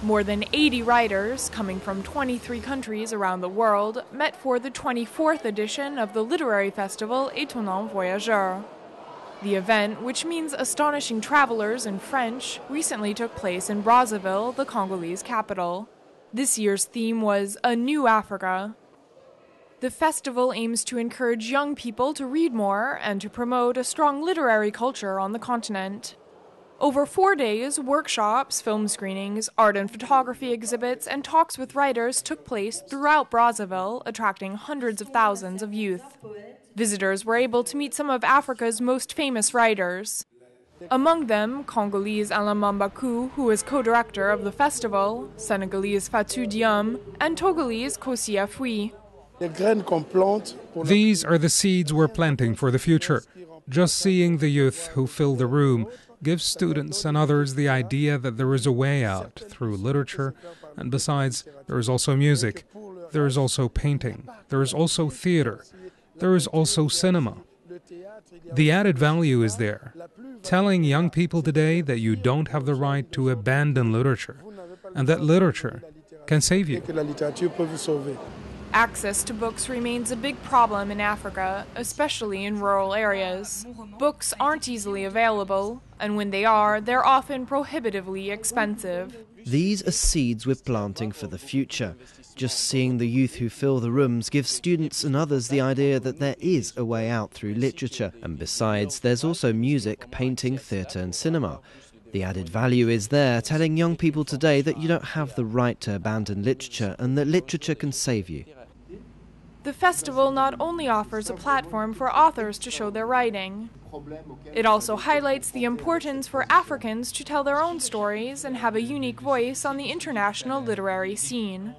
More than 80 writers, coming from 23 countries around the world, met for the 24th edition of the literary festival Étonnants Voyageurs. The event, which means astonishing travelers in French, recently took place in Brazzaville, the Congolese capital. This year's theme was A New Africa. The festival aims to encourage young people to read more and to promote a strong literary culture on the continent. Over 4 days, workshops, film screenings, art and photography exhibits, and talks with writers took place throughout Brazzaville, attracting hundreds of thousands of youth. Visitors were able to meet some of Africa's most famous writers. Among them, Congolese Alain Mambaku, who is co-director of the festival, Senegalese Fatou Diom, and Togolese Kosi Afui. These are the seeds we're planting for the future. Just seeing the youth who fill the room gives students and others the idea that there is a way out through literature, and besides, there is also music, there is also painting, there is also theater, there is also cinema. The added value is there, telling young people today that you don't have the right to abandon literature, and that literature can save you. Access to books remains a big problem in Africa, especially in rural areas. Books aren't easily available, and when they are, they're often prohibitively expensive. These are seeds we're planting for the future. Just seeing the youth who fill the rooms gives students and others the idea that there is a way out through literature. And besides, there's also music, painting, theatre and cinema. The added value is there, telling young people today that you don't have the right to abandon literature and that literature can save you. The festival not only offers a platform for authors to show their writing, it also highlights the importance for Africans to tell their own stories and have a unique voice on the international literary scene.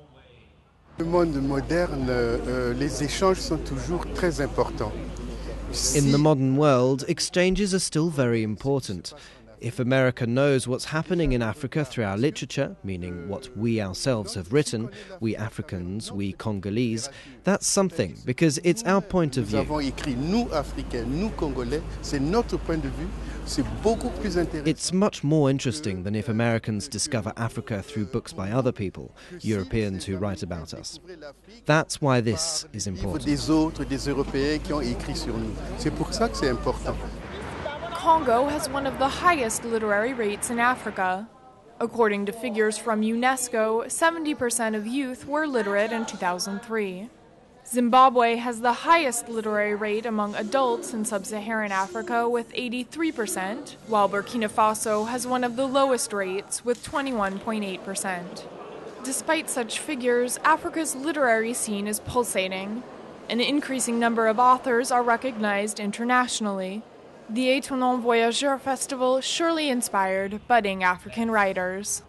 In the modern world, exchanges are still very important. If America knows what's happening in Africa through our literature, meaning what we ourselves have written, we Africans, we Congolese, that's something, because it's our point of view. It's much more interesting than if Americans discover Africa through books by other people, Europeans who write about us. That's why this is important. Congo has one of the highest literary rates in Africa. According to figures from UNESCO, 70% of youth were literate in 2003. Zimbabwe has the highest literary rate among adults in sub-Saharan Africa with 83%, while Burkina Faso has one of the lowest rates with 21.8%. Despite such figures, Africa's literary scene is pulsating. An increasing number of authors are recognized internationally. The Étonnants Voyageurs Festival surely inspired budding African writers.